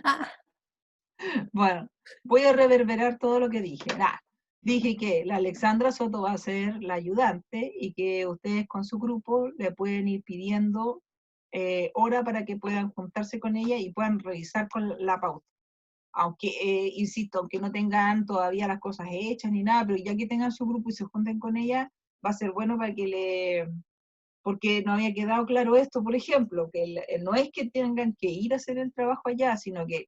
Ah, Bueno, voy a reverberar todo lo que dije. Dije que la Alexandra Soto va a ser la ayudante y que ustedes con su grupo le pueden ir pidiendo hora para que puedan juntarse con ella y puedan revisar con la pauta. Aunque, insisto, aunque no tengan todavía las cosas hechas ni nada, pero ya que tengan su grupo y se junten con ella, va a ser bueno para que porque no había quedado claro esto, por ejemplo, que no es que tengan que ir a hacer el trabajo allá, sino que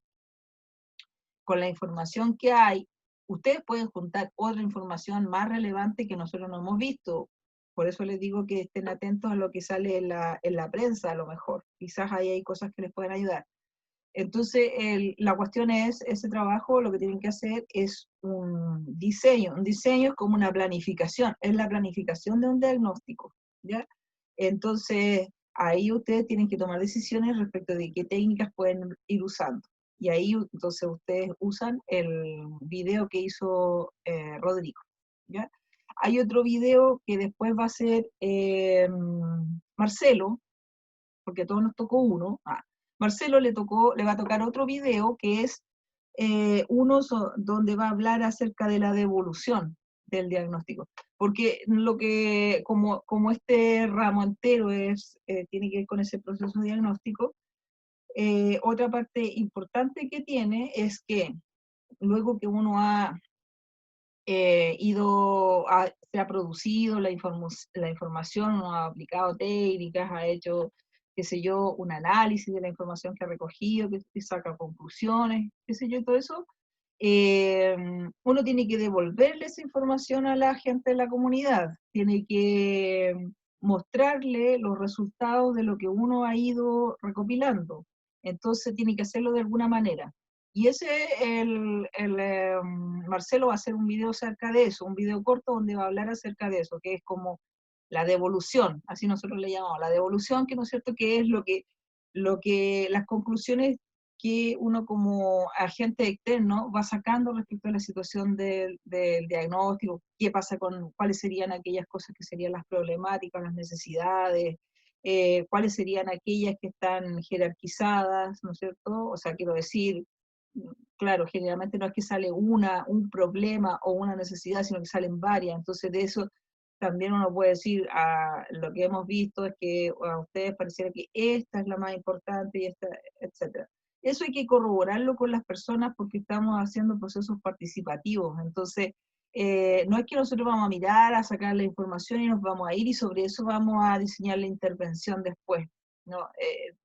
con la información que hay, ustedes pueden juntar otra información más relevante que nosotros no hemos visto. Por eso les digo que estén atentos a lo que sale en la prensa, a lo mejor. Quizás ahí hay cosas que les pueden ayudar. Entonces, la cuestión es, ese trabajo lo que tienen que hacer es un diseño. Un diseño es como una planificación, es la planificación de un diagnóstico, ¿ya? Entonces, ahí ustedes tienen que tomar decisiones respecto de qué técnicas pueden ir usando. Y ahí, entonces, ustedes usan el video que hizo Rodrigo, ¿ya? Hay otro video que después va a ser Marcelo, porque a todos nos tocó uno. Marcelo le va a tocar otro video que es donde va a hablar acerca de la devolución del diagnóstico. Porque como este ramo entero tiene que ver con ese proceso diagnóstico, otra parte importante que tiene es que luego que uno ha se ha producido la información, uno ha aplicado técnicas, ha hecho, qué sé yo, un análisis de la información que ha recogido, que saca conclusiones, qué sé yo, todo eso, eh, uno tiene que devolverle esa información a la gente de la comunidad, tiene que mostrarle los resultados de lo que uno ha ido recopilando. Entonces tiene que hacerlo de alguna manera. Y Marcelo va a hacer un video acerca de eso, un video corto donde va a hablar acerca de eso, que es como la devolución, así nosotros le llamamos, la devolución, que no es cierto, que es las conclusiones que uno como agente externo va sacando respecto a la situación del diagnóstico, cuáles serían aquellas cosas que serían las problemáticas, las necesidades, cuáles serían aquellas que están jerarquizadas, ¿no es cierto? O sea, quiero decir, claro, generalmente no es que sale un problema o una necesidad, sino que salen varias. Entonces, de eso también uno puede decir, lo que hemos visto es que a ustedes pareciera que esta es la más importante y esta, etcétera. Eso hay que corroborarlo con las personas porque estamos haciendo procesos participativos. Entonces, no es que nosotros vamos a mirar, a sacar la información y nos vamos a ir y sobre eso vamos a diseñar la intervención después. ¿No?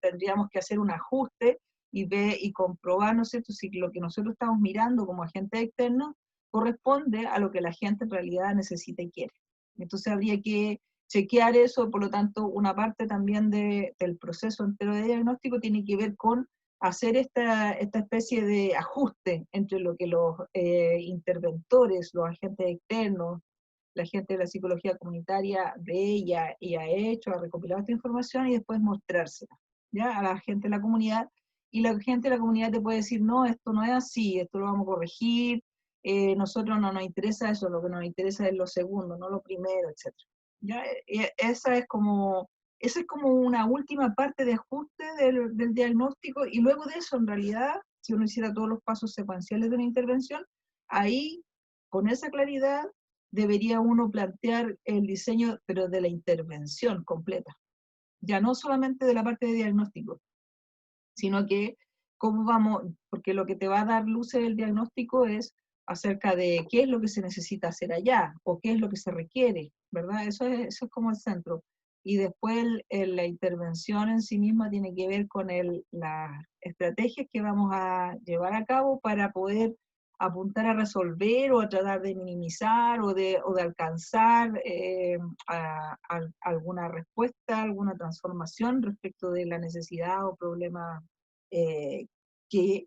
Tendríamos que hacer un ajuste y comprobar, ¿no es cierto?, si lo que nosotros estamos mirando como agentes externos corresponde a lo que la gente en realidad necesita y quiere. Entonces habría que chequear eso, por lo tanto, una parte también del proceso entero de diagnóstico tiene que ver con hacer esta especie de ajuste entre lo que los interventores, los agentes externos, la gente de la psicología comunitaria ve y ha hecho, ha recopilado esta información y después mostrársela, ¿ya? A la gente de la comunidad. Y la gente de la comunidad te puede decir, no, esto no es así, esto lo vamos a corregir, nosotros no nos interesa eso, lo que nos interesa es lo segundo, no lo primero, etcétera. ¿Ya? Esa es como una última parte de ajuste del diagnóstico y luego de eso, en realidad, si uno hiciera todos los pasos secuenciales de una intervención, ahí, con esa claridad, debería uno plantear el diseño, pero de la intervención completa, ya no solamente de la parte de diagnóstico, sino que cómo vamos, porque lo que te va a dar luces del diagnóstico es acerca de qué es lo que se necesita hacer allá o qué es lo que se requiere, ¿verdad? Eso es como el centro. Y después la intervención en sí misma tiene que ver con las estrategias que vamos a llevar a cabo para poder apuntar a resolver o a tratar de minimizar o de alcanzar alguna respuesta, alguna transformación respecto de la necesidad o problema eh, que,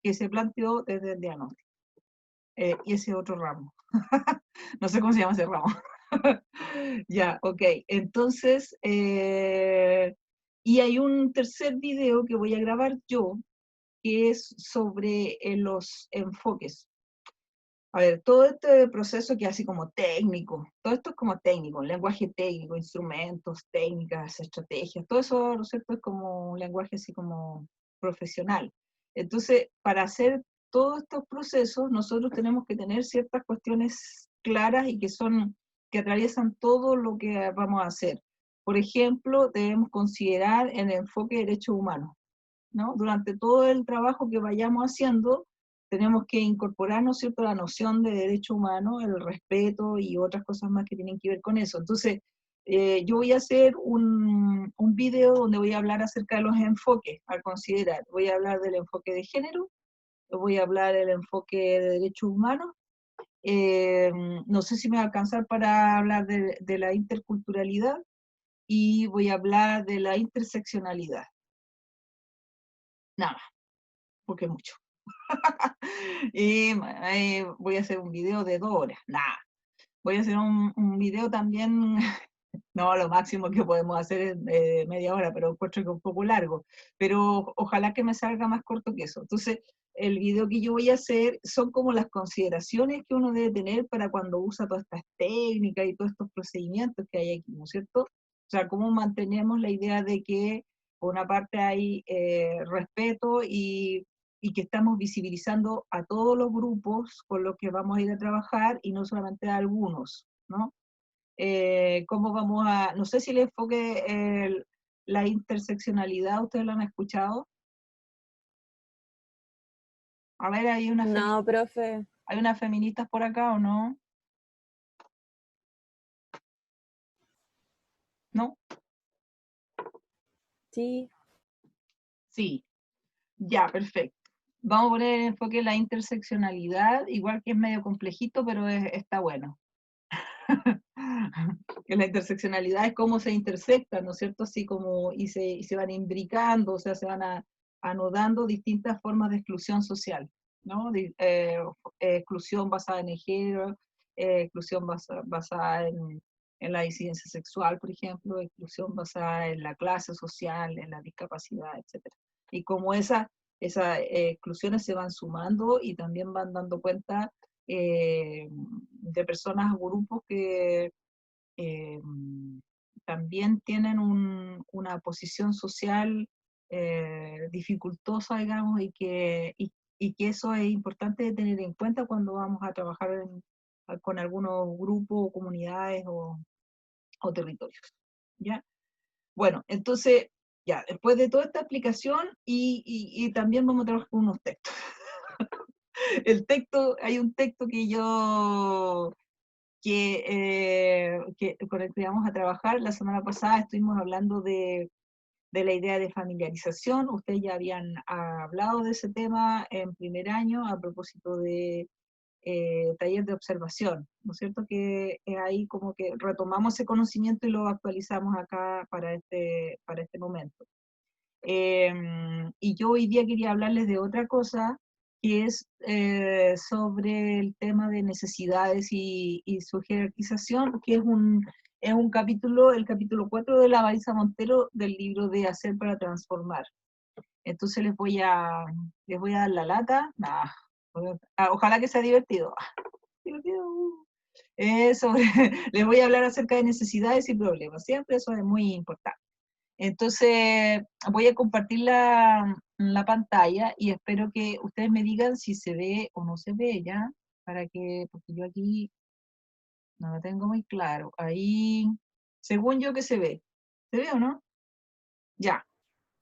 que se planteó desde el diagnóstico. Y ese otro ramo. No sé cómo se llama ese ramo. Ya, ok. Entonces, y hay un tercer video que voy a grabar yo, que es sobre los enfoques. A ver, todo este proceso que así como técnico, todo esto es como técnico, lenguaje técnico, instrumentos, técnicas, estrategias, todo eso, ¿no es cierto? Es como un lenguaje así como profesional. Entonces, para hacer todos estos procesos, nosotros tenemos que tener ciertas cuestiones claras y que atraviesan todo lo que vamos a hacer. Por ejemplo, debemos considerar el enfoque de derechos humanos, ¿no? Durante todo el trabajo que vayamos haciendo, tenemos que incorporar, ¿no es cierto?, la noción de derecho humano, el respeto y otras cosas más que tienen que ver con eso. Entonces, yo voy a hacer un video donde voy a hablar acerca de los enfoques a considerar. Voy a hablar del enfoque de género, voy a hablar del enfoque de derechos humanos. No sé si me va a alcanzar para hablar de la interculturalidad, y voy a hablar de la interseccionalidad. Nada más, porque es mucho. Y voy a hacer un video de 2 horas. Nada. Voy a hacer un video también, no, lo máximo que podemos hacer es media hora, pero encuentro que es un poco largo. Pero ojalá que me salga más corto que eso. Entonces, el video que yo voy a hacer son como las consideraciones que uno debe tener para cuando usa todas estas técnicas y todos estos procedimientos que hay aquí, ¿no es cierto? O sea, cómo mantenemos la idea de que por una parte hay respeto y que estamos visibilizando a todos los grupos con los que vamos a ir a trabajar y no solamente a algunos, ¿no? ¿Cómo vamos a, no sé si el enfoque, la interseccionalidad, ¿ustedes lo han escuchado? A ver, No, profe. ¿hay unas feministas por acá o no? ¿No? Sí. Sí, ya, perfecto. Vamos a poner el enfoque en la interseccionalidad, igual que es medio complejito, pero está bueno. Que la interseccionalidad es cómo se intersectan, ¿no es cierto? Así como, y se van imbricando, o sea, se van anudando distintas formas de exclusión social, ¿no? Exclusión basada en el género, exclusión basada en la disidencia sexual, por ejemplo, exclusión basada en la clase social, en la discapacidad, etcétera. Y como esas exclusiones se van sumando y también van dando cuenta de personas o grupos que eh, también tienen una posición social dificultosa, digamos, y que eso es importante de tener en cuenta cuando vamos a trabajar con algunos grupos o comunidades o territorios. ¿Ya? Bueno, entonces, ya, después de toda esta explicación y también vamos a trabajar con unos textos. Hay un texto que con el que vamos a trabajar. La semana pasada estuvimos hablando de la idea de familiarización. Ustedes ya habían hablado de ese tema en primer año a propósito de taller de observación, ¿no es cierto? Que es ahí como que retomamos ese conocimiento y lo actualizamos acá para este momento. Y yo hoy día quería hablarles de otra cosa, que es sobre el tema de necesidades y su jerarquización, que es un capítulo, el capítulo 4 de la Marisa Montero del libro de Hacer para Transformar. Entonces les voy a dar la lata. Nah, ojalá que sea divertido. Divertido. Sobre, les voy a hablar acerca de necesidades y problemas. Siempre eso es muy importante. Entonces, voy a compartir la pantalla y espero que ustedes me digan si se ve o no se ve ya, porque yo aquí no lo tengo muy claro. Ahí, según yo que se ve. ¿Se ve o no? Ya.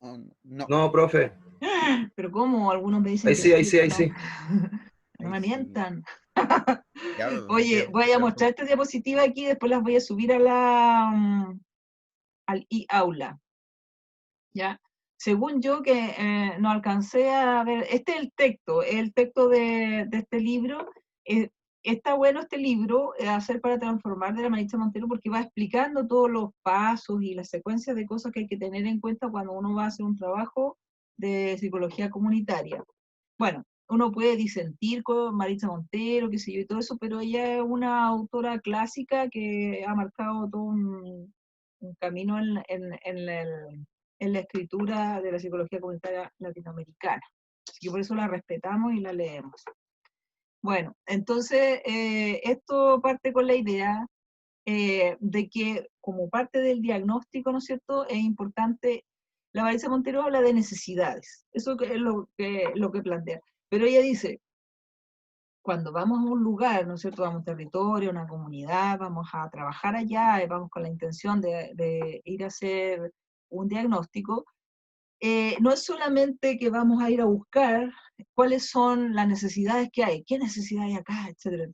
No, No, profe. Pero ¿cómo? Algunos me dicen Ahí que sí, ahí sí, sí, que ahí no. sí. No ahí me sí. mientan. Ya, Oye, voy a mostrar esta diapositiva aquí, después las voy a subir al e-aula. ¿Ya? Según yo que no alcancé a ver, este es el texto de este libro. Está bueno este libro, Hacer para Transformar, de la Marisa Montero, porque va explicando todos los pasos y las secuencias de cosas que hay que tener en cuenta cuando uno va a hacer un trabajo de psicología comunitaria. Bueno, uno puede disentir con Marisa Montero, qué sé yo, y todo eso, pero ella es una autora clásica que ha marcado todo un camino en la escritura de la psicología comunitaria latinoamericana. Así que por eso la respetamos y la leemos. Bueno, entonces esto parte con la idea de que como parte del diagnóstico, ¿no es cierto?, es importante La Marisa Montero habla de necesidades, eso es lo que plantea. Pero ella dice, cuando vamos a un lugar, ¿no es cierto? Vamos a un territorio, a una comunidad, vamos a trabajar allá, y vamos con la intención de ir a hacer un diagnóstico, no es solamente que vamos a ir a buscar cuáles son las necesidades que hay, qué necesidades hay acá, etcétera.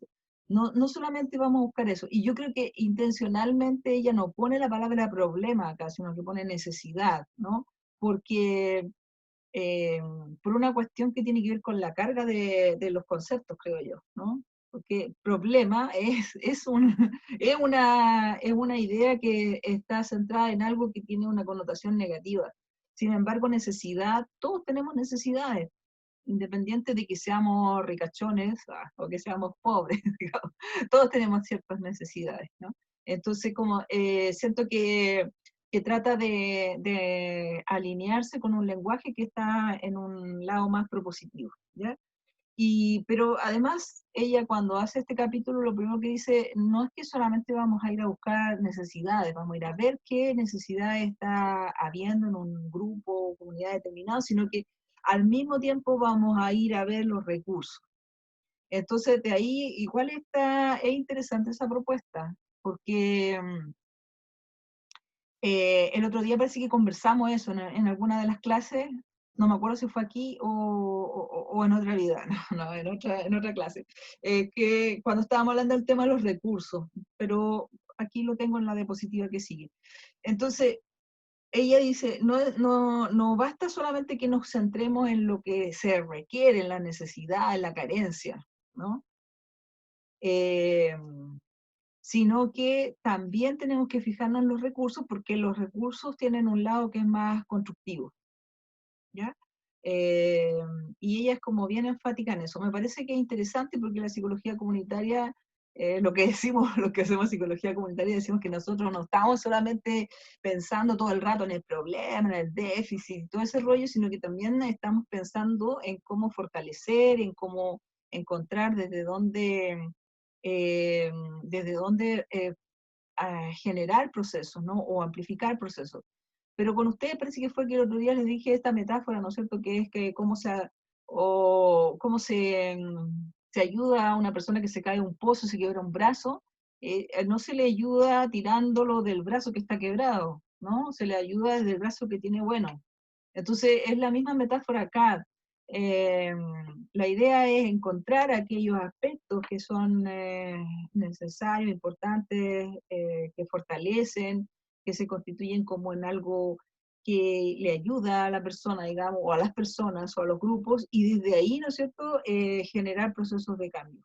No, no solamente vamos a buscar eso. Y yo creo que intencionalmente ella no pone la palabra problema acá, sino que pone necesidad, ¿no? Porque eh, por una cuestión que tiene que ver con la carga de los conceptos, creo yo, ¿no? Porque problema es una idea que está centrada en algo que tiene una connotación negativa. Sin embargo, necesidad, todos tenemos necesidades, independiente de que seamos ricachones o que seamos pobres, digamos. Todos tenemos ciertas necesidades, ¿no? Entonces, como siento que trata de alinearse con un lenguaje que está en un lado más propositivo, ¿ya? Pero además, ella cuando hace este capítulo, lo primero que dice, no es que solamente vamos a ir a buscar necesidades, vamos a ir a ver qué necesidades está habiendo en un grupo o comunidad determinado, sino que al mismo tiempo vamos a ir a ver los recursos. Entonces, de ahí igual es interesante esa propuesta, porque el otro día parece que conversamos eso en alguna de las clases, no me acuerdo si fue aquí o en otra vida, no, no, en otra clase, que cuando estábamos hablando del tema de los recursos, pero aquí lo tengo en la diapositiva que sigue. Entonces, ella dice, no basta solamente que nos centremos en lo que se requiere, en la necesidad, en la carencia, ¿no? Eh, sino que también tenemos que fijarnos en los recursos porque los recursos tienen un lado que es más constructivo, ¿ya? Eh, y ella es como bien enfática en eso. Me parece que es interesante porque la psicología comunitaria, lo que decimos, lo que hacemos en psicología comunitaria, decimos que nosotros no estamos solamente pensando todo el rato en el problema, en el déficit, todo ese rollo, sino que también estamos pensando en cómo fortalecer, en cómo encontrar eh, desde dónde a generar procesos, ¿no? O amplificar procesos. Pero con ustedes parece que fue que el otro día les dije esta metáfora, ¿no es cierto? Que es que se ayuda a una persona que se cae de un pozo, se quiebra un brazo, no se le ayuda tirándolo del brazo que está quebrado, ¿no? Se le ayuda desde el brazo que tiene bueno. Entonces, es la misma metáfora acá. Eh, la idea es encontrar aquellos aspectos que son necesarios, importantes, que fortalecen, que se constituyen como en algo que le ayuda a la persona, digamos, o a las personas o a los grupos, y desde ahí, ¿no es cierto?, generar procesos de cambio.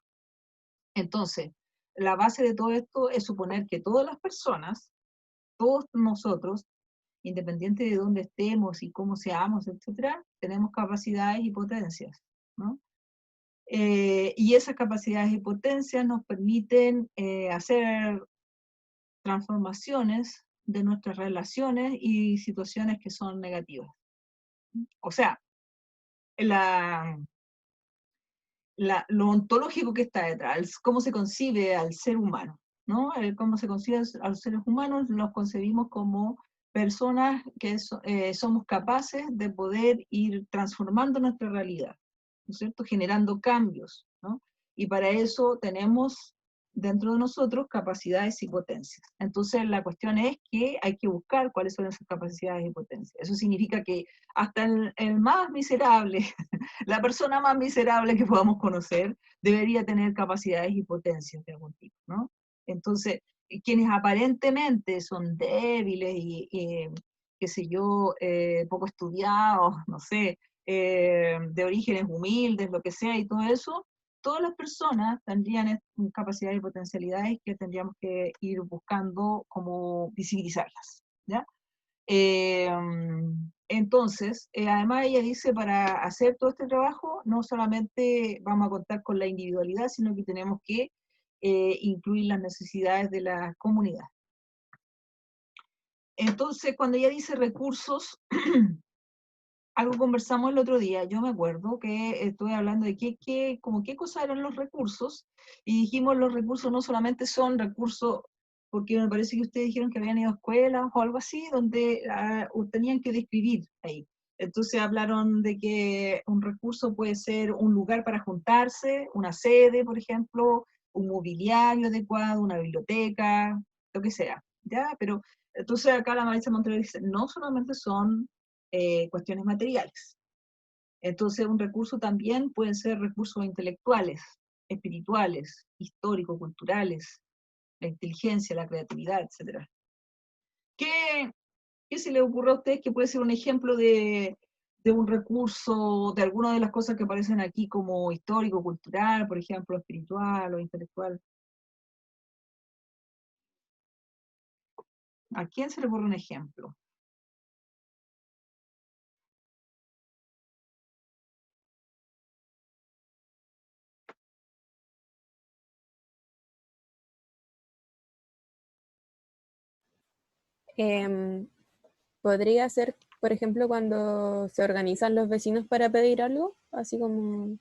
Entonces, la base de todo esto es suponer que todas las personas, todos nosotros, independiente de dónde estemos y cómo seamos, etcétera, tenemos capacidades y potencias, ¿no? Y esas capacidades y potencias nos permiten hacer transformaciones de nuestras relaciones y situaciones que son negativas. O sea, la, lo ontológico que está detrás, cómo se concibe al ser humano, ¿no? Cómo se concibe a los seres humanos, los concebimos como personas que somos capaces de poder ir transformando nuestra realidad, ¿no es cierto? Generando cambios, ¿no? Y para eso tenemos dentro de nosotros capacidades y potencias. Entonces la cuestión es que hay que buscar cuáles son esas capacidades y potencias. Eso significa que hasta el más miserable, la persona más miserable que podamos conocer, debería tener capacidades y potencias de algún tipo, ¿no? Entonces, quienes aparentemente son débiles y qué sé yo, poco estudiados, no sé, de orígenes humildes, lo que sea, y todo eso, todas las personas tendrían capacidades y potencialidades que tendríamos que ir buscando como visibilizarlas, ¿ya? Eh, entonces, además ella dice, para hacer todo este trabajo, no solamente vamos a contar con la individualidad, sino que tenemos que incluir las necesidades de la comunidad. Entonces, cuando ella dice recursos, algo conversamos el otro día, yo me acuerdo que estuve hablando de como qué cosas eran los recursos, y dijimos los recursos no solamente son recursos porque me parece que ustedes dijeron que habían ido a escuelas o algo así, donde tenían que describir ahí. Entonces hablaron de que un recurso puede ser un lugar para juntarse, una sede, por ejemplo, un mobiliario adecuado, una biblioteca, lo que sea, ¿ya? Pero entonces acá la Marisa Montero dice, no solamente son cuestiones materiales. Entonces un recurso también pueden ser recursos intelectuales, espirituales, históricos, culturales, la inteligencia, la creatividad, etcétera. ¿Qué, ¿Qué se le ocurre a usted que puede ser un ejemplo de un recurso, de alguna de las cosas que aparecen aquí como histórico, cultural, por ejemplo, espiritual o intelectual? ¿A quién se le ocurre un ejemplo? Em, Podría ser, por ejemplo, cuando se organizan los vecinos para pedir algo, así como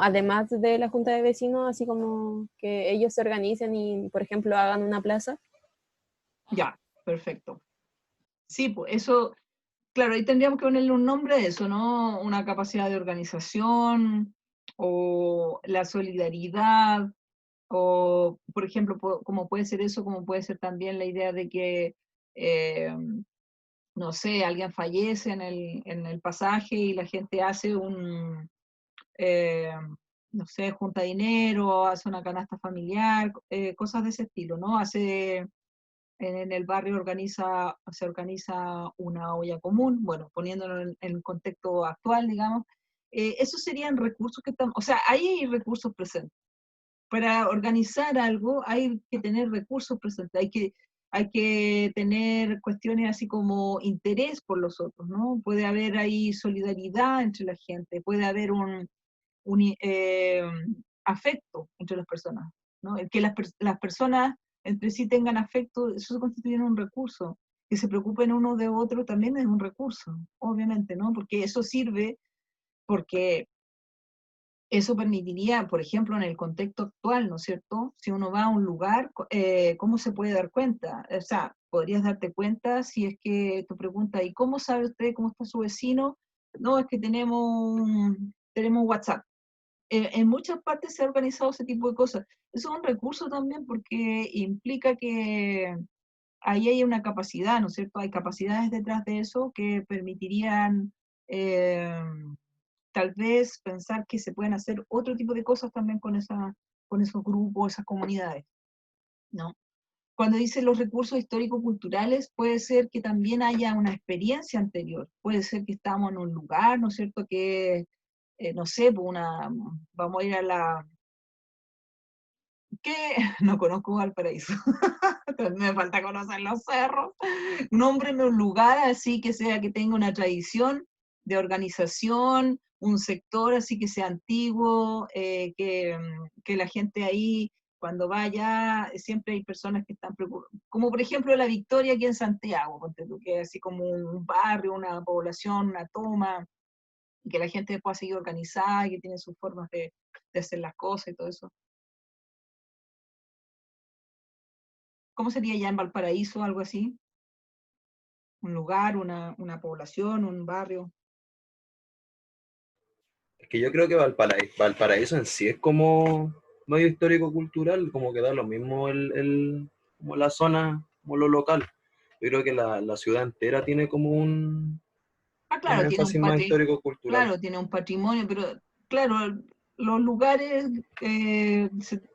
además de la junta de vecinos, así como que ellos se organicen y, por ejemplo, hagan una plaza. Ya, perfecto. Sí, pues eso, claro, ahí tendríamos que ponerle un nombre a eso, ¿no? Una capacidad de organización o la solidaridad, o, por ejemplo, como puede ser eso, como puede ser también la idea de que, eh, no sé, alguien fallece en el pasaje y la gente hace eh, no sé, junta dinero, hace una canasta familiar, cosas de ese estilo, ¿no? En el barrio se organiza una olla común, bueno, poniéndolo en el contexto actual, digamos. Esos serían recursos que están, o sea, ahí hay recursos presentes. Para organizar algo hay que tener recursos presentes, hay que tener cuestiones así como interés por los otros, ¿no? Puede haber ahí solidaridad entre la gente, puede haber un afecto entre las personas, ¿no? El que las personas entre sí tengan afecto, eso constituye un recurso. Que se preocupen uno de otro también es un recurso, obviamente, ¿no? Porque eso sirve, porque eso permitiría, por ejemplo, en el contexto actual, ¿no es cierto? Si uno va a un lugar, ¿cómo se puede dar cuenta? O sea, podrías darte cuenta si es que tu pregunta, ¿y cómo sabe usted cómo está su vecino? No, es que tenemos WhatsApp. En muchas partes se ha organizado ese tipo de cosas. Eso es un recurso también porque implica que ahí hay una capacidad, ¿no es cierto? Hay capacidades detrás de eso que permitirían eh, tal vez pensar que se pueden hacer otro tipo de cosas también con esos grupos, esas comunidades, ¿no? Cuando dice los recursos histórico-culturales, puede ser que también haya una experiencia anterior, puede ser que estamos en un lugar, ¿no es cierto?, que, no sé, pues vamos a ir a ¿qué? No conozco Valparaíso, me falta conocer los cerros. Nómbreme un lugar así que sea, que tenga una tradición de organización, un sector así que sea antiguo, que la gente ahí, cuando vaya, siempre hay personas que están preocupadas. Como por ejemplo la Victoria aquí en Santiago, que es así como un barrio, una población, una toma, y que la gente pueda seguir organizada y que tiene sus formas de hacer las cosas y todo eso. ¿Cómo sería ya en Valparaíso, algo así? Un lugar, una población, un barrio. Es que yo creo que Valparaíso en sí es como medio histórico-cultural, como que da lo mismo como la zona, como lo local. Yo creo que la ciudad entera tiene como Ah, un claro, énfasis más histórico-cultural. claro, tiene un patrimonio, pero claro, los lugares,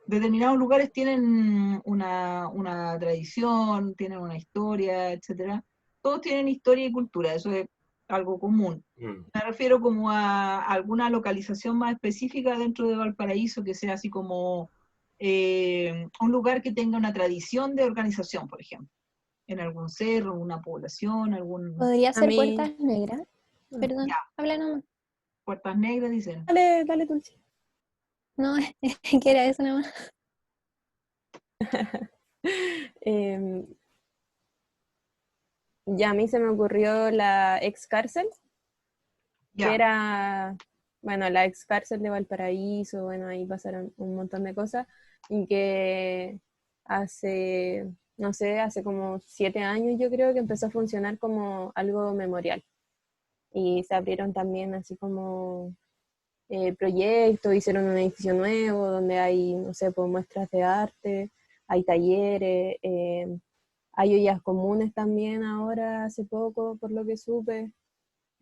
determinados lugares tienen una tradición, tienen una historia, etcétera. Todos tienen historia y cultura, eso es algo común. Mm. Me refiero como a alguna localización más específica dentro de Valparaíso, que sea así como un lugar que tenga una tradición de organización, por ejemplo, en algún cerro, una población, algún... Podría A ser mí, Puertas Negras. Perdón, Ya, habla nomás. Puertas Negras, dicen. dale, dale, Dulce. No, que era eso nomás. Em, ya a mí se me ocurrió la ex cárcel, que Ya, era, bueno, la ex cárcel de Valparaíso, bueno, ahí pasaron un montón de cosas, y que hace, no sé, hace como 7 años yo creo que empezó a funcionar como algo memorial. Y se abrieron también así como proyectos, hicieron un edificio nuevo donde hay, no sé, pues, muestras de arte, hay talleres, hay ollas comunes también ahora hace poco, por lo que supe.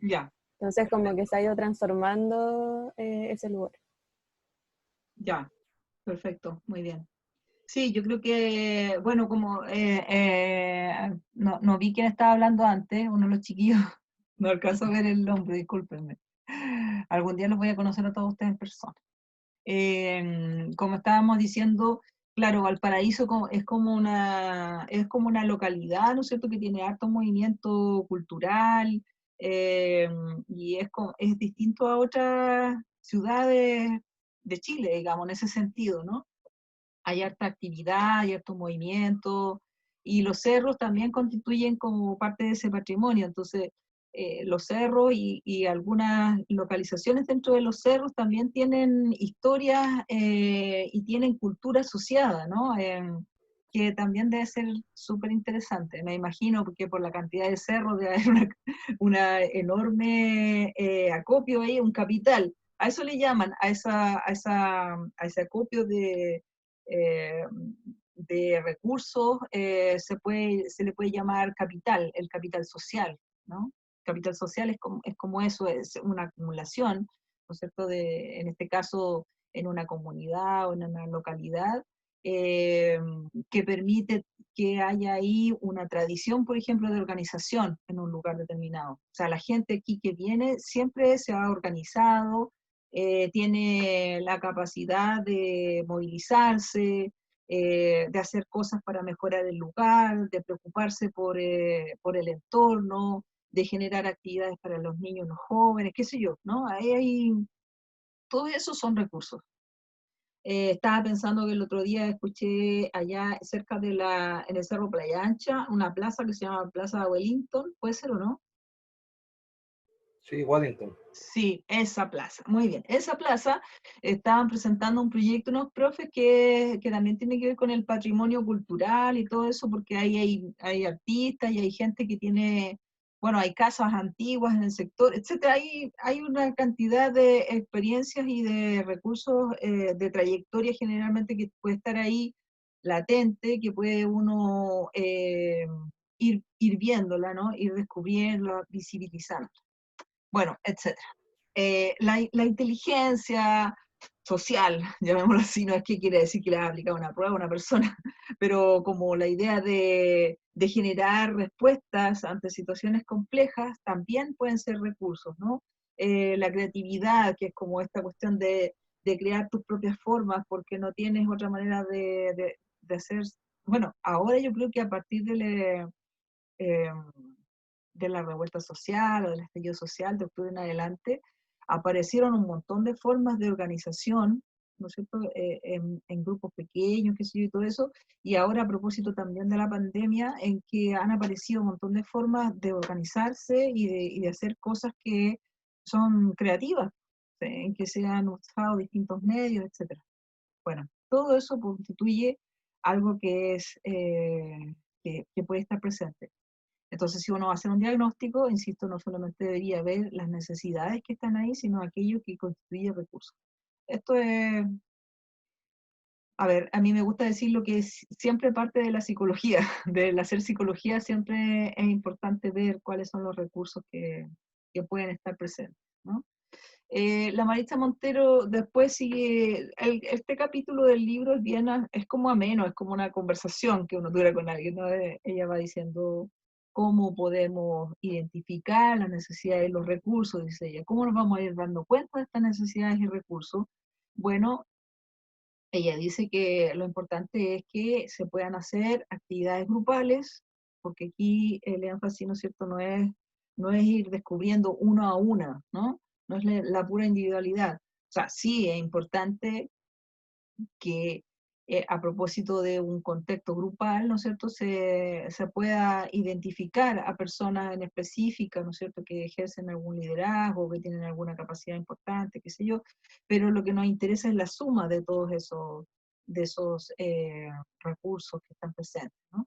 Ya, Entonces como que se ha ido transformando ese lugar. ya, perfecto, muy bien. Sí, yo creo que, bueno, como no vi quién estaba hablando antes, uno de los chiquillos, no alcanzo a ver el nombre, discúlpenme. Algún día los voy a conocer a todos ustedes en persona. Como estábamos diciendo, claro, Valparaíso es como una localidad, ¿no es cierto?, que tiene harto movimiento cultural, eh, y es distinto a otras ciudades de Chile, digamos, en ese sentido, ¿no? Hay harta actividad, hay harto movimiento, y los cerros también constituyen como parte de ese patrimonio. Entonces, los cerros y algunas localizaciones dentro de los cerros también tienen historias y tienen cultura asociada, ¿no? Que también debe ser súper interesante. Me imagino porque por la cantidad de cerros debe haber una enorme acopio ahí, un capital. A eso le llaman, a ese acopio eh, de recursos, se le puede llamar capital, el capital social, ¿no? Capital social es como eso, es una acumulación, ¿no es cierto?, en este caso, en una comunidad o en una localidad, eh, que permite que haya ahí una tradición, por ejemplo, de organización en un lugar determinado. O sea, la gente aquí que viene siempre se ha organizado, tiene la capacidad de movilizarse, de hacer cosas para mejorar el lugar, de preocuparse por el entorno, de generar actividades para los niños, los jóvenes, qué sé yo, ¿no? Todo eso son recursos. Estaba pensando que el otro día escuché allá cerca en el Cerro Playa Ancha, una plaza que se llama Plaza Wellington, ¿puede ser o no? Sí, Waddington. Sí, esa plaza, muy bien. Esa plaza estaban presentando un proyecto unos profes que también tiene que ver con el patrimonio cultural y todo eso, porque ahí hay artistas y hay gente que tiene, bueno, hay casas antiguas en el sector, etcétera. Hay una cantidad de experiencias y de recursos de trayectoria generalmente que puede estar ahí latente, que puede uno ir viéndola, ¿no? Ir descubriéndola, visibilizando. Bueno, etcétera. La inteligencia social, llamémoslo así, no es que quiere decir que le va a aplicar una prueba a una persona, pero como la idea de generar respuestas ante situaciones complejas también pueden ser recursos, ¿no? La creatividad, que es como esta cuestión de crear tus propias formas porque no tienes otra manera de hacer. Bueno, ahora yo creo que a partir eh, de la revuelta social o del estallido social de octubre en adelante, aparecieron un montón de formas de organización, ¿no es cierto?, en grupos pequeños, qué sé yo, y todo eso, y ahora a propósito también de la pandemia, en que han aparecido un montón de formas de organizarse y de hacer cosas que son creativas, en que se han usado distintos medios, etcétera. Bueno, todo eso constituye algo que que puede estar presente. Entonces, si uno va a hacer un diagnóstico, insisto, no solamente debería ver las necesidades que están ahí, sino aquello que constituye recursos. Esto es, a ver, a mí me gusta decir lo que es siempre parte de la psicología, del hacer psicología siempre es importante ver cuáles son los recursos que pueden estar presentes, ¿no? La Maritza Montero después sigue, este capítulo del libro es bien, es como ameno, es como una conversación que uno tuviera con alguien, ¿no? Ella va diciendo cómo podemos identificar las necesidades y los recursos, dice ella, cómo nos vamos a ir dando cuenta de estas necesidades y recursos. Bueno, ella dice que lo importante es que se puedan hacer actividades grupales, porque aquí el énfasis, ¿no es cierto?, no es ir descubriendo uno a una, ¿no? No es la pura individualidad. O sea, sí es importante que a propósito de un contexto grupal, ¿no es cierto?, se pueda identificar a personas en específica, ¿no es cierto?, que ejercen algún liderazgo, que tienen alguna capacidad importante, qué sé yo, pero lo que nos interesa es la suma esos recursos que están presentes, ¿no?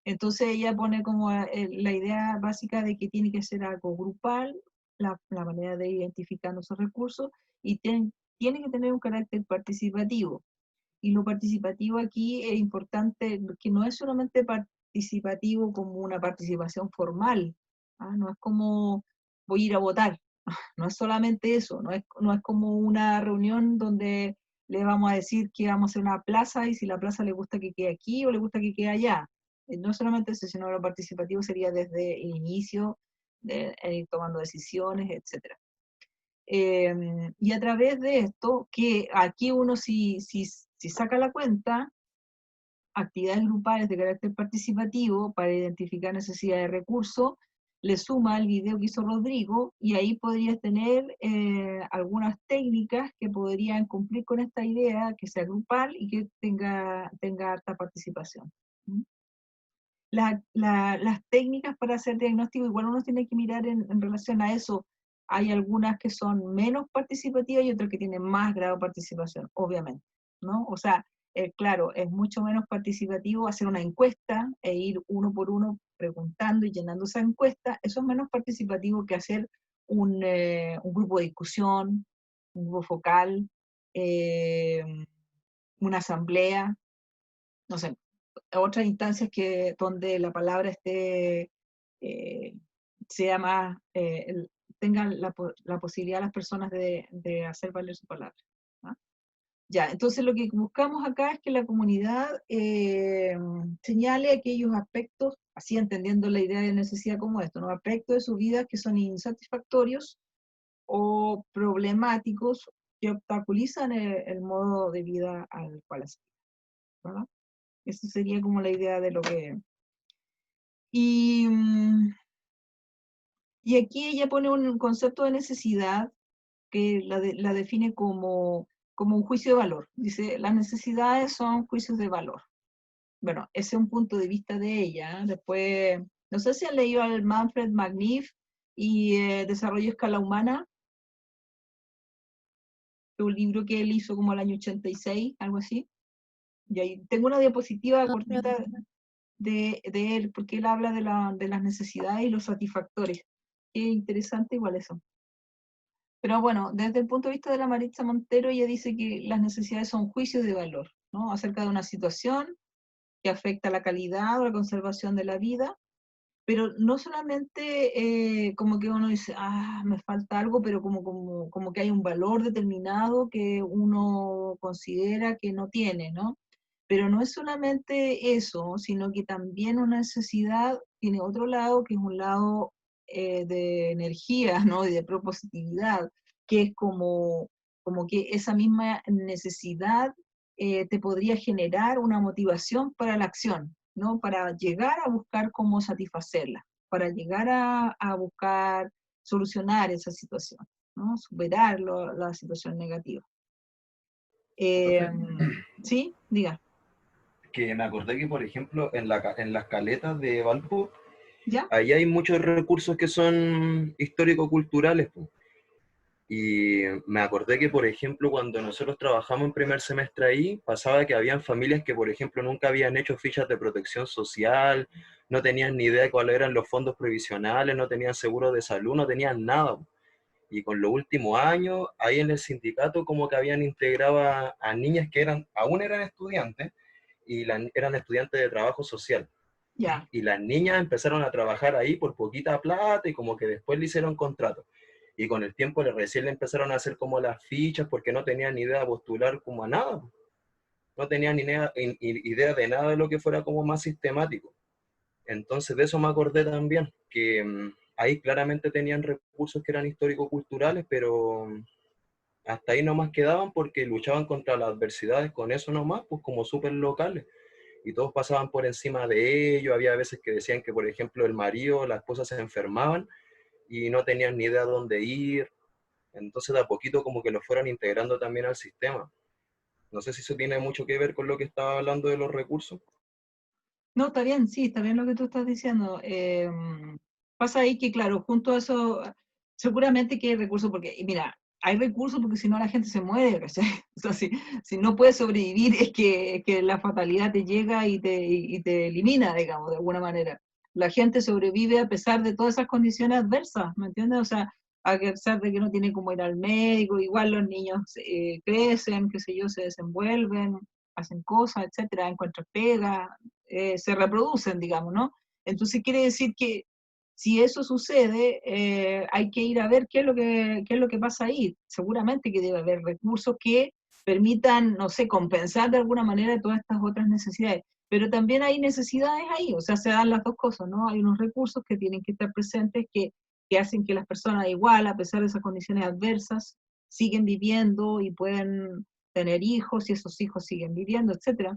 Entonces ella pone como la idea básica de que tiene que ser algo grupal, la manera de ir identificando esos recursos, y tiene que tener un carácter participativo. Y lo participativo aquí es importante, que no es solamente participativo como una participación formal, ¿ah? No es como voy a ir a votar, no es solamente eso, no es como una reunión donde le vamos a decir que vamos a hacer una plaza y si la plaza le gusta que quede aquí o le gusta que quede allá. No es solamente eso, sino lo participativo sería desde el inicio, de ir tomando decisiones, etc. Y a través de esto, que aquí uno si saca la cuenta, actividades grupales de carácter participativo para identificar necesidades de recursos, le suma el video que hizo Rodrigo y ahí podrías tener algunas técnicas que podrían cumplir con esta idea, que sea grupal y que tenga alta participación. ¿Mm? Las técnicas para hacer diagnóstico, igual uno tiene que mirar en relación a eso. Hay algunas que son menos participativas y otras que tienen más grado de participación, obviamente, ¿no? O sea, claro, es mucho menos participativo hacer una encuesta e ir uno por uno preguntando y llenando esa encuesta. Eso es menos participativo que hacer un grupo de discusión, un grupo focal, una asamblea, no sé, otras instancias donde la palabra eh, sea más, tengan la posibilidad las personas de hacer valer su palabra, ¿no? Ya, entonces lo que buscamos acá es que la comunidad señale aquellos aspectos, así entendiendo la idea de necesidad como esto, ¿no? Aspectos de su vida que son insatisfactorios o problemáticos que obstaculizan el modo de vida al cual aspiran, ¿verdad? Esa sería como la idea de lo que... Y, y aquí ella pone un concepto de necesidad que la define como un juicio de valor. Dice, las necesidades son juicios de valor. Bueno, ese es un punto de vista de ella. Después, no sé si han leído al Manfred Magniff y Desarrollo a Escala Humana, un libro que él hizo como el año 86, algo así. Y ahí tengo una diapositiva cortita de él, porque él habla de las necesidades y los satisfactores. Qué interesante igual eso. Pero bueno, desde el punto de vista de la Maritza Montero, ella dice que las necesidades son juicios de valor, ¿no? Acerca de una situación que afecta la calidad o la conservación de la vida, pero no solamente como que uno dice, me falta algo, pero como que hay un valor determinado que uno considera que no tiene, ¿no? Pero no es solamente eso, sino que también una necesidad tiene otro lado, que es un lado de energía, ¿no? Y de propositividad, que es como que esa misma necesidad te podría generar una motivación para la acción, ¿no? Para llegar a buscar cómo satisfacerla, para llegar a buscar solucionar esa situación, ¿no? Superar la situación negativa. ¿Sí? Diga. Que me acordé que, por ejemplo, en las caletas de Valpo, ¿Ya? ahí hay muchos recursos que son histórico-culturales, po. Y me acordé que, por ejemplo, cuando nosotros trabajamos en primer semestre ahí, pasaba que habían familias que, por ejemplo, nunca habían hecho fichas de protección social, no tenían ni idea de cuáles eran los fondos previsionales, no tenían seguro de salud, no tenían nada. Y con los últimos años, ahí en el sindicato como que habían integrado a niñas que aún eran estudiantes, y eran estudiantes de trabajo social. Ya. Y las niñas empezaron a trabajar ahí por poquita plata y como que después le hicieron contrato. Y con el tiempo recién le empezaron a hacer como las fichas porque no tenían ni idea de postular como a nada. No tenían ni idea de nada de lo que fuera como más sistemático. Entonces de eso me acordé también, que ahí claramente tenían recursos que eran histórico-culturales, pero hasta ahí nomás quedaban porque luchaban contra las adversidades con eso nomás, pues como súper locales. Y todos pasaban por encima de ellos. Había veces que decían que, por ejemplo, el marido o la esposa se enfermaban y no tenían ni idea dónde ir. Entonces de a poquito como que lo fueron integrando también al sistema. No sé si eso tiene mucho que ver con lo que estaba hablando de los recursos. No, está bien, sí, está bien lo que tú estás diciendo. Pasa ahí que, claro, junto a eso, seguramente que hay recursos, porque, mira, hay recursos porque si no la gente se muere, ¿cachai? O sea, si no puedes sobrevivir es que la fatalidad te llega y te elimina, digamos, de alguna manera. La gente sobrevive a pesar de todas esas condiciones adversas, ¿me entiendes? O sea, a pesar de que no tiene como ir al médico, igual los niños crecen, qué sé yo, se desenvuelven, hacen cosas, etcétera, encuentran pega, se reproducen, digamos, ¿no? Entonces quiere decir que si eso sucede, hay que ir a ver qué es lo que pasa ahí. Seguramente que debe haber recursos que permitan, no sé, compensar de alguna manera todas estas otras necesidades. Pero también hay necesidades ahí, o sea, se dan las dos cosas, ¿no? Hay unos recursos que tienen que estar presentes que hacen que las personas igual, a pesar de esas condiciones adversas, siguen viviendo y pueden tener hijos y esos hijos siguen viviendo, etcétera.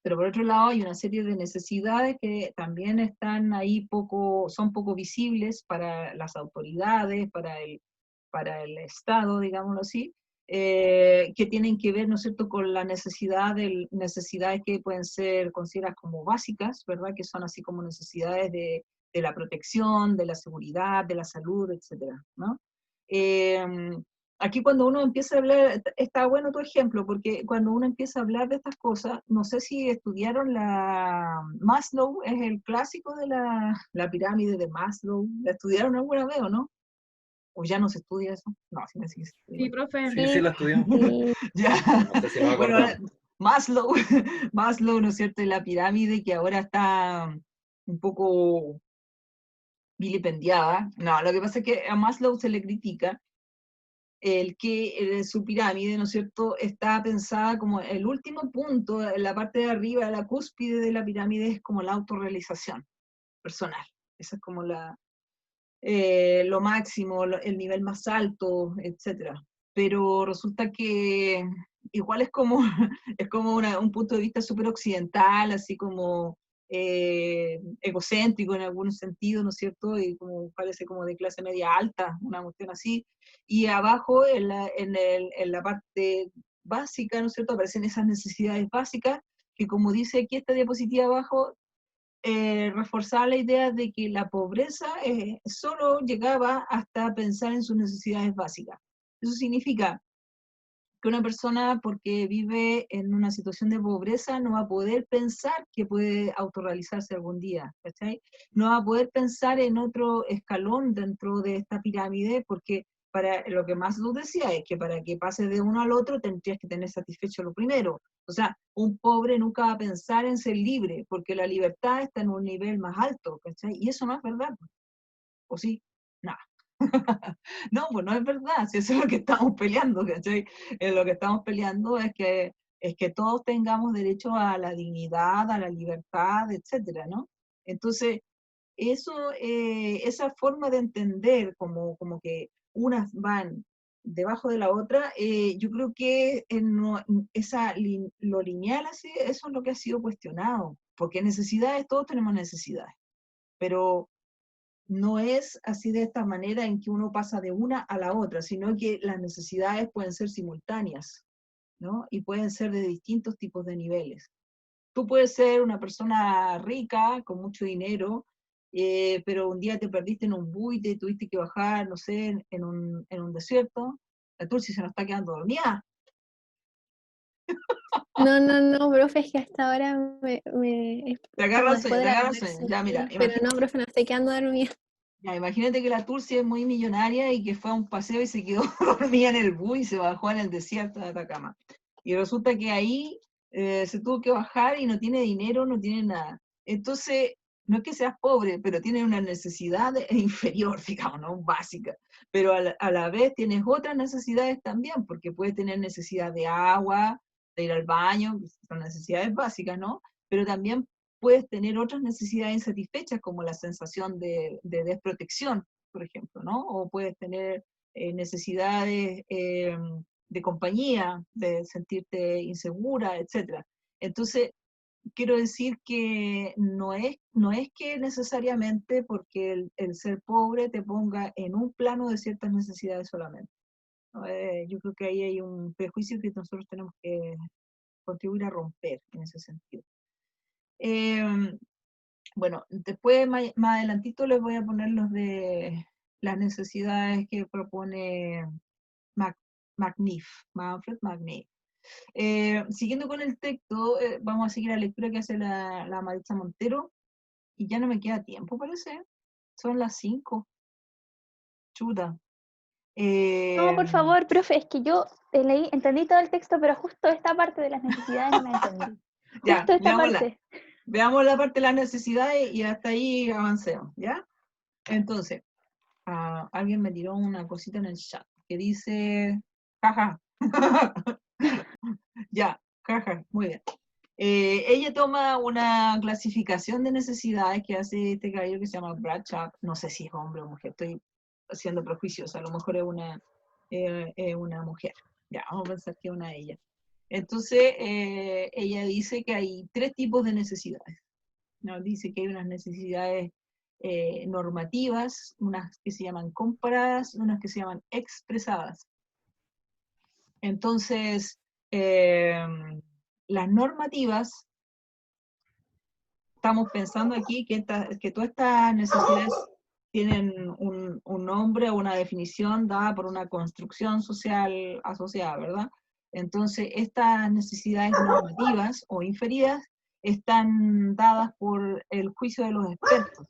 Pero por otro lado hay una serie de necesidades que también están ahí son poco visibles para las autoridades, para el Estado, digámoslo así, que tienen que ver, ¿no es cierto?, con la necesidades que pueden ser consideradas como básicas, ¿verdad?, que son así como necesidades de la protección, de la seguridad, de la salud, etcétera, ¿no? Aquí cuando uno empieza a hablar, está bueno tu ejemplo, porque cuando uno empieza a hablar de estas cosas, no sé si estudiaron Maslow, es el clásico de la pirámide de Maslow, ¿la estudiaron alguna vez o no? ¿O ya no se estudia eso? No, sí, sí se Sí, estudia. profe. Sí, sí, Sí, la estudiamos. sí, Ya. No sé si nos Bueno, acordamos. Maslow, Maslow, ¿no es cierto? Y la pirámide que ahora está un poco vilipendiada. No, lo que pasa es que a Maslow se le critica el que su pirámide, ¿no es cierto?, está pensada como el último punto, en la parte de arriba, la cúspide de la pirámide es como la autorrealización personal. Esa es como lo máximo, el nivel más alto, etcétera. Pero resulta que igual es como, es como un punto de vista súper occidental, así como egocéntrico en algún sentido, ¿no es cierto? Y como parece como de clase media alta, una cuestión así. Y abajo, en la parte básica, ¿no es cierto? Aparecen esas necesidades básicas que, como dice aquí esta diapositiva abajo, reforzaba la idea de que la pobreza solo llegaba hasta pensar en sus necesidades básicas. Eso significa que una persona, porque vive en una situación de pobreza, no va a poder pensar que puede autorrealizarse algún día, ¿cachai? No va a poder pensar en otro escalón dentro de esta pirámide, porque para lo que Maslow decía es que para que pase de uno al otro tendrías que tener satisfecho lo primero. O sea, un pobre nunca va a pensar en ser libre, porque la libertad está en un nivel más alto, ¿cachai? Y eso no es verdad. ¿O sí? No. No, pues no es verdad, si eso es lo que estamos peleando, ¿cachai? Lo que estamos peleando es que todos tengamos derecho a la dignidad, a la libertad, etcétera, ¿no? Entonces, esa forma de entender como que unas van debajo de la otra, yo creo que lo lineal así, eso es lo que ha sido cuestionado, porque necesidades, todos tenemos necesidades, pero no es así de esta manera en que uno pasa de una a la otra, sino que las necesidades pueden ser simultáneas, ¿no? Y pueden ser de distintos tipos de niveles. Tú puedes ser una persona rica, con mucho dinero, pero un día te perdiste en un buite y tuviste que bajar, no sé, en un desierto. La Tulsi se nos está quedando dormida. no, no, no, profe, es que hasta ahora es Te como agarra el sueño, después te del agarra el almuerzo, sueño. Ya, mira, sí, pero no, profe, no estoy quedando dormida. ya, imagínate que la Tulsi es muy millonaria y que fue a un paseo y se quedó dormida en el bus y se bajó en el desierto de Atacama. Y resulta que ahí se tuvo que bajar y no tiene dinero, no tiene nada. Entonces, no es que seas pobre, pero tienes una necesidad inferior, digamos, ¿no? Básica. Pero a la vez tienes otras necesidades también, porque puedes tener necesidad de agua, de ir al baño, que son necesidades básicas, ¿no? Pero también puedes tener otras necesidades insatisfechas, como la sensación de desprotección, por ejemplo, ¿no? O puedes tener necesidades de compañía, de sentirte insegura, etc. Entonces, quiero decir que no es que necesariamente porque el ser pobre te ponga en un plano de ciertas necesidades solamente, ¿no? Yo creo que ahí hay un prejuicio que nosotros tenemos que contribuir a romper en ese sentido. Bueno, después más adelantito les voy a poner los de las necesidades que propone Manfred Magniff. Siguiendo con el texto, vamos a seguir la lectura que hace la Maritza Montero, y ya no me queda tiempo, parece. Son las 5. Chuta. No, por favor, profe, es que yo entendí todo el texto, pero justo esta parte de las necesidades no la entendí. Ya, Justo esta parte. veamos la parte de las necesidades y hasta ahí avancemos, ¿ya? Entonces, alguien me tiró una cosita en el chat que dice, jaja, ya, jaja, muy bien. Ella toma una clasificación de necesidades que hace este caballero que se llama Bradshaw, no sé si es hombre o mujer, estoy siendo prejuiciosa, a lo mejor es una mujer, ya, vamos a pensar que es una de ellas. Entonces, ella dice que hay 3 tipos de necesidades, ¿no? Dice que hay unas necesidades normativas, unas que se llaman comparadas, unas que se llaman expresadas. Entonces, las normativas, estamos pensando aquí que todas estas necesidades tienen un nombre o una definición dada por una construcción social asociada, ¿verdad? Entonces, estas necesidades normativas o inferidas están dadas por el juicio de los expertos,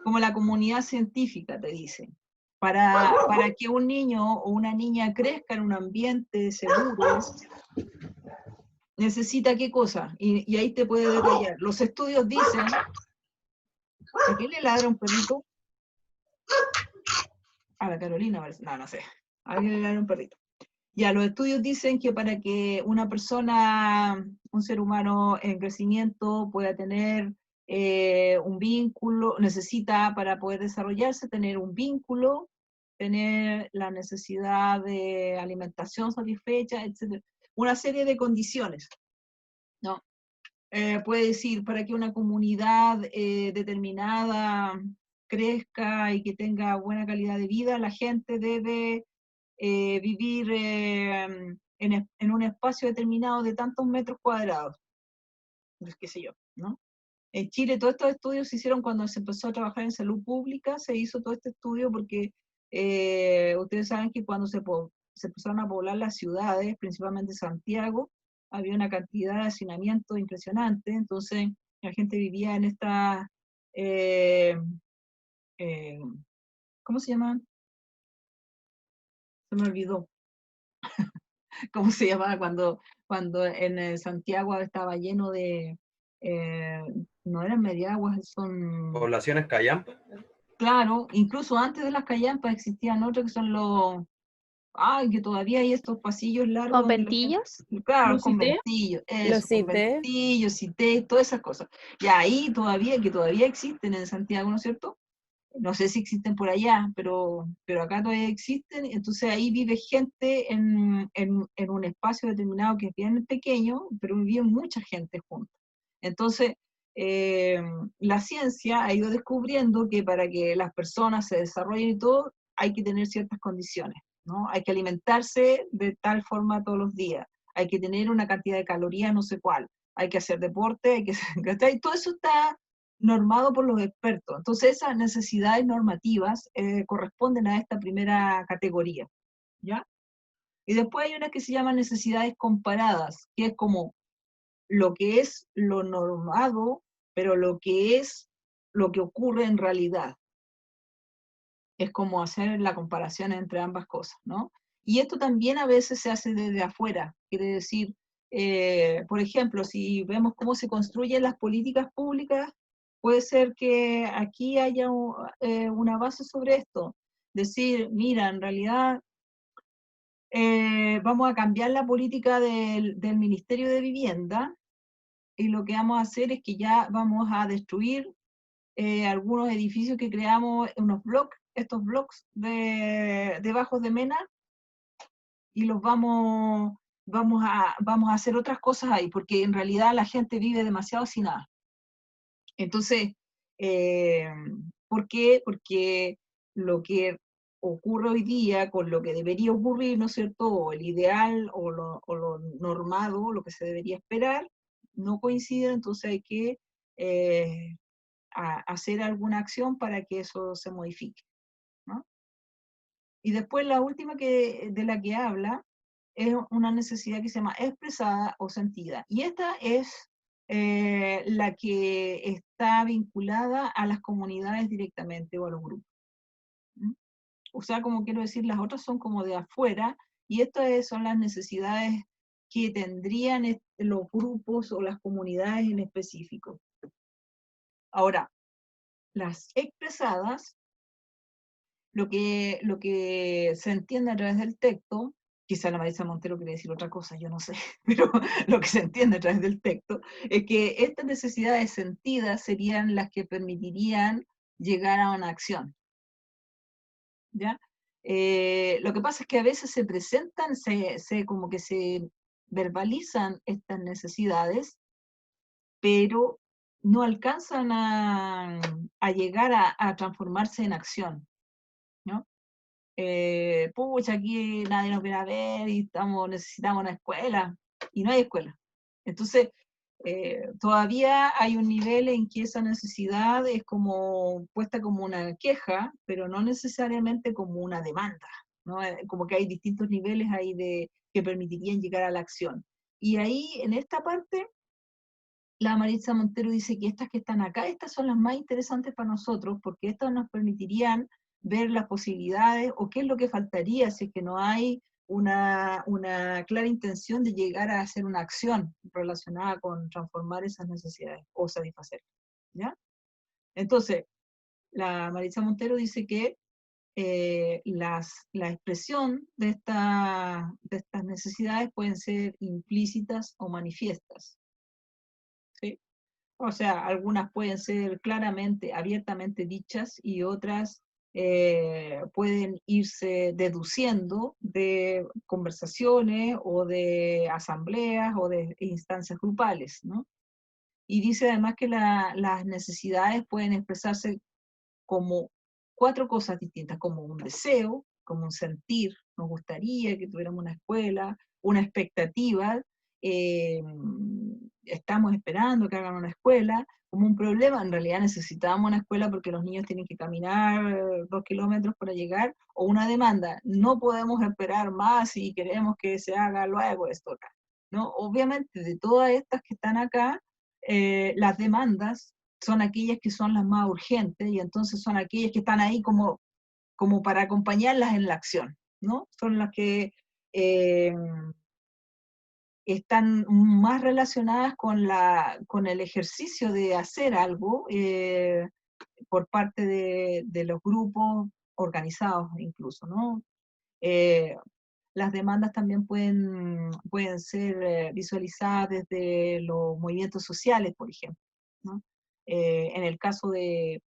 como la comunidad científica te dice. Para que un niño o una niña crezca en un ambiente seguro, necesita qué cosa, y ahí te puede detallar. Los estudios dicen, ¿a quién le ladra un perrito? A la Carolina, no sé, a alguien le ladra un perrito. Ya, los estudios dicen que para que una persona, un ser humano en crecimiento pueda tener un vínculo, necesita para poder desarrollarse tener un vínculo, tener la necesidad de alimentación satisfecha, etc. Una serie de condiciones, ¿no? Puede decir, para que una comunidad determinada crezca y que tenga buena calidad de vida, la gente debe vivir en un espacio determinado de tantos metros cuadrados, pues, qué sé yo, ¿no? En Chile todos estos estudios se hicieron cuando se empezó a trabajar en salud pública, se hizo todo este estudio porque ustedes saben que cuando se empezaron a poblar las ciudades, principalmente Santiago, había una cantidad de hacinamiento impresionante, entonces la gente vivía en esta, ¿cómo se llaman? Se me olvidó. ¿Cómo se llamaba cuando en Santiago estaba lleno de, no eran mediaguas, son, Poblaciones callampas. claro, incluso antes de las callampas existían otros que son que todavía hay estos pasillos largos donde la gente, ¿Conventillos? claro, ¿Los cité? conventillos, Los eso, cité. conventillos, cité, todas esas cosas. Y ahí todavía existen en Santiago, ¿no es cierto? No sé si existen por allá, pero acá todavía existen, entonces ahí vive gente en un espacio determinado que es bien pequeño, pero vive mucha gente junta. Entonces, la ciencia ha ido descubriendo que para que las personas se desarrollen y todo, hay que tener ciertas condiciones, ¿no? Hay que alimentarse de tal forma todos los días, hay que tener una cantidad de calorías no sé cuál, hay que hacer deporte, hay que hacer, todo eso está normado por los expertos. Entonces esas necesidades normativas corresponden a esta primera categoría, ¿ya? Y después hay unas que se llaman necesidades comparadas, que es como lo que es lo normado, pero lo que es lo que ocurre en realidad. Es como hacer la comparación entre ambas cosas, ¿no? Y esto también a veces se hace desde afuera, quiere decir, por ejemplo, si vemos cómo se construyen las políticas públicas, puede ser que aquí haya una base sobre esto. Decir, mira, en realidad vamos a cambiar la política del Ministerio de Vivienda y lo que vamos a hacer es que ya vamos a destruir algunos edificios que creamos, estos bloques de Bajos de Mena, y los vamos a hacer otras cosas ahí, porque en realidad la gente vive demasiado sin nada. Entonces, ¿por qué? Porque lo que ocurre hoy día con lo que debería ocurrir, ¿no es cierto? O el ideal o lo normado, lo que se debería esperar, no coincide, entonces hay que hacer alguna acción para que eso se modifique, ¿no? Y después la última de la que habla es una necesidad que se llama expresada o sentida. Y esta es la que está vinculada a las comunidades directamente o a los grupos. ¿Mm? O sea, como quiero decir, las otras son como de afuera, y estas son las necesidades que tendrían los grupos o las comunidades en específico. Ahora, las expresadas, lo que se entiende a través del texto, quizá la Marisa Montero quiere decir otra cosa, yo no sé, pero lo que se entiende a través del texto es que estas necesidades sentidas serían las que permitirían llegar a una acción. ¿Ya? Lo que pasa es que a veces se presentan, como que se verbalizan estas necesidades, pero no alcanzan a llegar a transformarse en acción, ¿no? Pucha, aquí nadie nos viene a ver y necesitamos una escuela, y no hay escuela. Entonces, todavía hay un nivel en que esa necesidad es como puesta como una queja, pero no necesariamente como una demanda, ¿no? Como que hay distintos niveles ahí que permitirían llegar a la acción. Y ahí, en esta parte, la Marisa Montero dice que estas que están acá, estas son las más interesantes para nosotros, porque estas nos permitirían ver las posibilidades o qué es lo que faltaría si es que no hay una clara intención de llegar a hacer una acción relacionada con transformar esas necesidades o satisfacer. ¿Ya? Entonces, la Marisa Montero dice que la expresión de estas necesidades pueden ser implícitas o manifiestas. ¿Sí? O sea, algunas pueden ser claramente, abiertamente dichas y otras pueden irse deduciendo de conversaciones o de asambleas o de instancias grupales, ¿no? Y dice además que las necesidades pueden expresarse como 4 cosas distintas, como un deseo, como un sentir, nos gustaría que tuviéramos una escuela, una expectativa, estamos esperando que hagan una escuela, como un problema, en realidad necesitamos una escuela porque los niños tienen que caminar 2 kilómetros para llegar, o una demanda, no podemos esperar más y queremos que se haga luego esto acá, ¿no? Obviamente de todas estas que están acá, las demandas son aquellas que son las más urgentes y entonces son aquellas que están ahí como para acompañarlas en la acción, ¿no? Son las que están más relacionadas con el ejercicio de hacer algo por parte de los grupos organizados incluso, ¿no? Las demandas también pueden ser visualizadas desde los movimientos sociales, por ejemplo, ¿no? En el caso de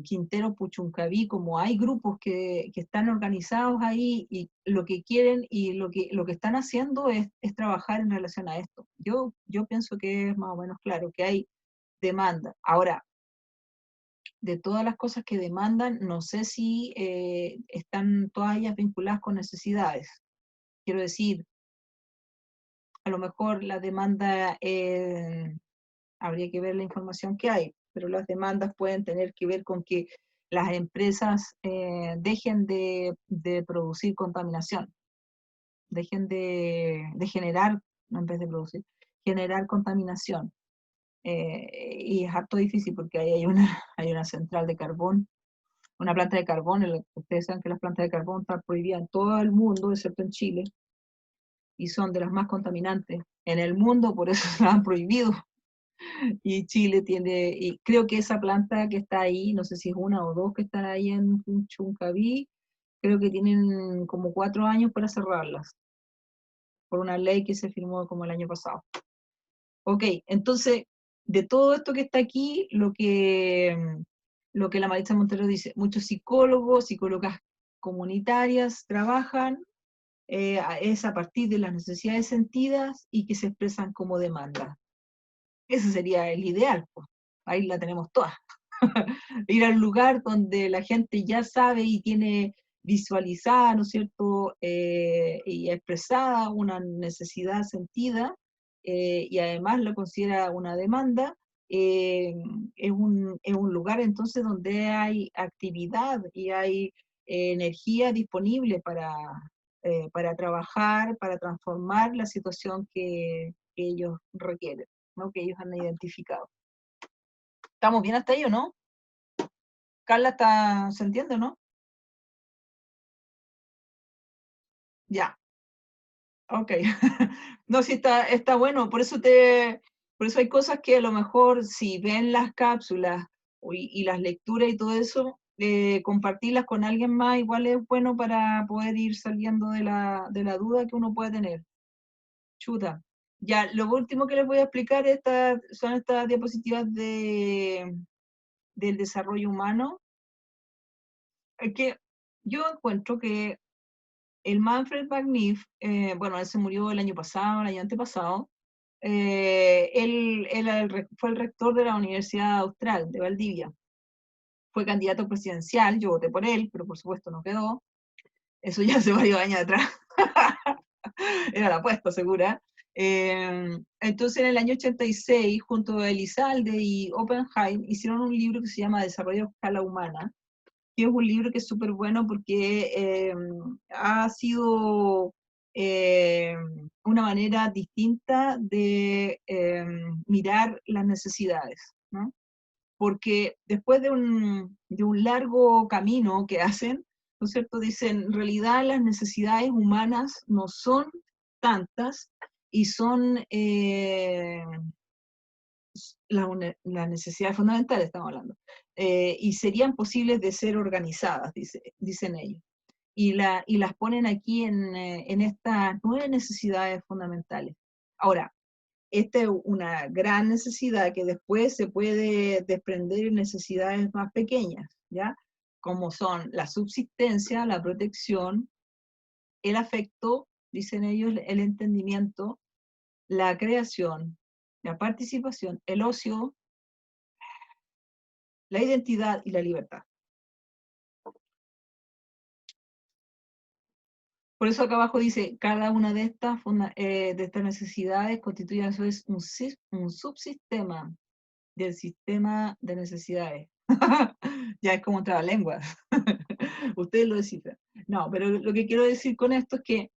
Quintero Puchuncaví, como hay grupos que están organizados ahí y lo que quieren y lo que están haciendo es trabajar en relación a esto. Yo pienso que es más o menos claro que hay demanda. Ahora, de todas las cosas que demandan, no sé si están todas ellas vinculadas con necesidades. Quiero decir, a lo mejor la demanda, habría que ver la información que hay, pero las demandas pueden tener que ver con que las empresas dejen de producir contaminación, dejen de generar, no en vez de producir, generar contaminación. Y es harto difícil porque ahí hay una central de carbón, una planta de carbón. Ustedes saben que las plantas de carbón están prohibidas en todo el mundo, excepto en Chile, y son de las más contaminantes en el mundo, por eso se las han prohibido. Y Chile tiene, y creo que esa planta que está ahí, no sé si es una o dos que están ahí en Puchuncaví, creo que tienen como 4 años para cerrarlas, por una ley que se firmó como el año pasado. Ok, entonces, de todo esto que está aquí, lo que la Marisa Montero dice, muchos psicólogos, psicólogas comunitarias trabajan es a partir de las necesidades sentidas y que se expresan como demanda. Ese sería el ideal, pues. Ahí la tenemos toda. Ir al lugar donde la gente ya sabe y tiene visualizada, ¿no es cierto?, y expresada una necesidad sentida, y además lo considera una demanda, es un lugar entonces donde hay actividad y hay energía disponible para trabajar, para transformar la situación que ellos requieren, ¿no? Que ellos han identificado. ¿Estamos bien hasta ahí o no? Carla, ¿se entiende o no? Ya, ok. No, sí está bueno, por eso hay cosas que a lo mejor si ven las cápsulas y las lecturas y todo eso, compartirlas con alguien más igual es bueno para poder ir saliendo de la duda que uno puede tener. Chuta. Ya, lo último que les voy a explicar son estas diapositivas del desarrollo humano. Que yo encuentro que el Manfred McNiff, bueno, él se murió el año pasado, el año antepasado, él fue el rector de la Universidad Austral de Valdivia. Fue candidato presidencial, yo voté por él, pero por supuesto no quedó. Eso ya hace varios años atrás. Era la apuesta segura. Entonces en el año 86, junto a Elizalde y Oppenheim, hicieron un libro que se llama Desarrollo a escala humana, que es un libro que es súper bueno porque ha sido una manera distinta de mirar las necesidades, ¿no? Porque después de un largo camino que hacen, ¿no es cierto? Dicen, en realidad las necesidades humanas no son tantas y son las necesidades fundamentales, estamos hablando, y serían posibles de ser organizadas, dicen ellos. Y las ponen aquí en estas 9 necesidades fundamentales. Ahora, esta es una gran necesidad que después se puede desprender en necesidades más pequeñas, ¿ya? Como son la subsistencia, la protección, el afecto, dicen ellos, el entendimiento, la creación, la participación, el ocio, la identidad y la libertad. Por eso acá abajo dice, cada una de estas necesidades constituye a su vez un subsistema del sistema de necesidades. Ya es como un trabalenguas. Ustedes lo descifran. No, pero lo que quiero decir con esto es que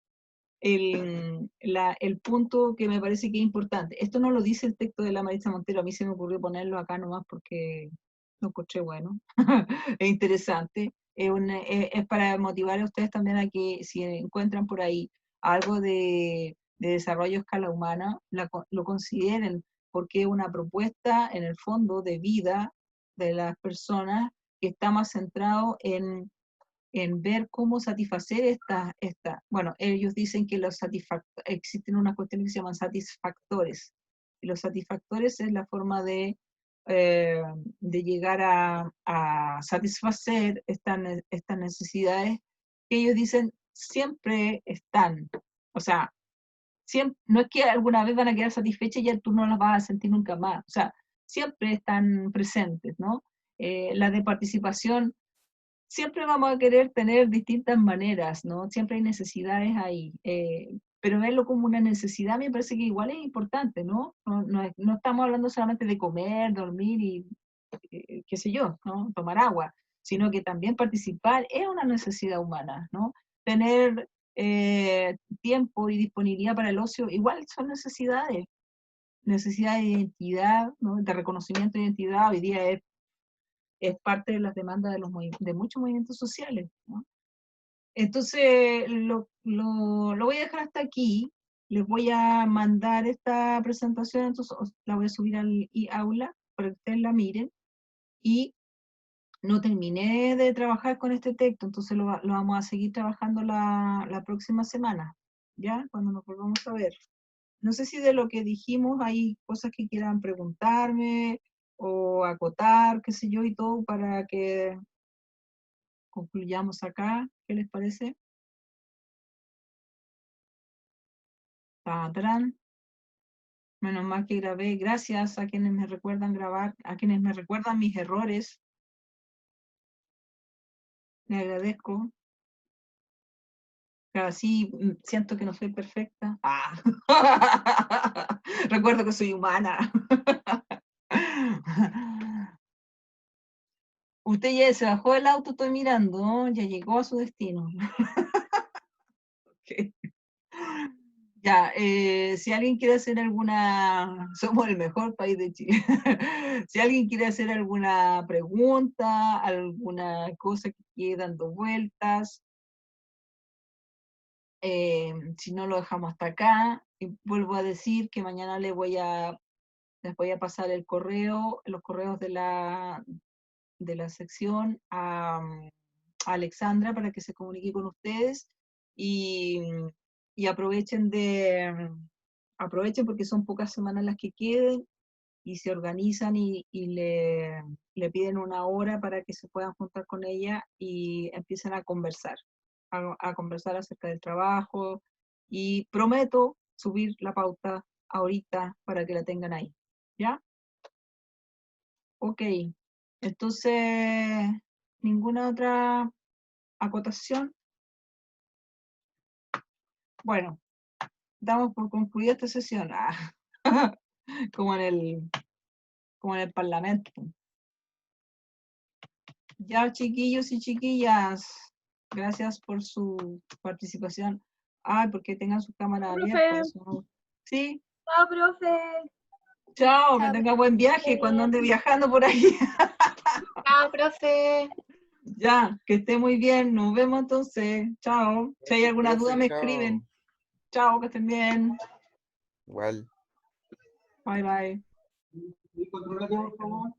el punto que me parece que es importante, esto no lo dice el texto de la Maritza Montero, a mí se me ocurrió ponerlo acá nomás porque lo encontré bueno, es interesante, es para motivar a ustedes también a que si encuentran por ahí algo de desarrollo a escala humana, lo consideren, porque es una propuesta en el fondo de vida de las personas que está más centrado en ver cómo satisfacer bueno, ellos dicen que existen unas cuestiones que se llaman satisfactores, y los satisfactores es la forma de llegar a satisfacer estas necesidades que ellos dicen siempre están, o sea, no es que alguna vez van a quedar satisfechas y ya tú no las vas a sentir nunca más, o sea, siempre están presentes, ¿no? La de participación, siempre vamos a querer tener distintas maneras, ¿no? Siempre hay necesidades ahí, pero verlo como una necesidad me parece que igual es importante, ¿no? No estamos hablando solamente de comer, dormir y qué sé yo, ¿no? Tomar agua, sino que también participar es una necesidad humana, ¿no? Tener tiempo y disponibilidad para el ocio, igual son necesidades de identidad, ¿no? De reconocimiento de identidad, hoy día es parte de las demandas de muchos movimientos sociales, ¿no? Entonces, lo voy a dejar hasta aquí. Les voy a mandar esta presentación, entonces la voy a subir al aula para que ustedes la miren. Y no terminé de trabajar con este texto, entonces lo vamos a seguir trabajando la próxima semana, ¿ya? Cuando nos volvamos a ver. No sé si de lo que dijimos hay cosas que quieran preguntarme o acotar, qué sé yo, y todo para que concluyamos acá. ¿Qué les parece? Tadrán. Menos mal que grabé. Gracias a quienes me recuerdan grabar, a quienes me recuerdan mis errores. Le agradezco. Pero así siento que no soy perfecta. Ah. Recuerdo que soy humana. Usted ya se bajó del auto, estoy mirando, ¿no? Ya llegó a su destino. Ok. Ya, si alguien quiere hacer alguna, somos el mejor país de Chile. Si alguien quiere hacer alguna pregunta, alguna cosa que quede dando vueltas, si no lo dejamos hasta acá. Y vuelvo a decir que mañana les voy a pasar el correo, los correos de la sección a Alexandra para que se comunique con ustedes y aprovechen porque son pocas semanas las que queden y se organizan y le piden una hora para que se puedan juntar con ella y empiecen a conversar, a conversar acerca del trabajo y prometo subir la pauta ahorita para que la tengan ahí, ¿ya? Ok, entonces, ¿ninguna otra acotación? Bueno, damos por concluida esta sesión. Como en el Parlamento. Ya, chiquillos y chiquillas, gracias por su participación. Porque tengan su cámara abierta. Eso no- Sí, Chao, profe. chao, que Chao, tenga buen viaje cuando ande viajando por ahí. chao, profe. Ya, que esté muy bien. Nos vemos entonces. Chao. Si hay alguna duda, Profe, me chao. escriben. Chao, que estén bien. Igual. Bye, bye. Contrólate, por favor.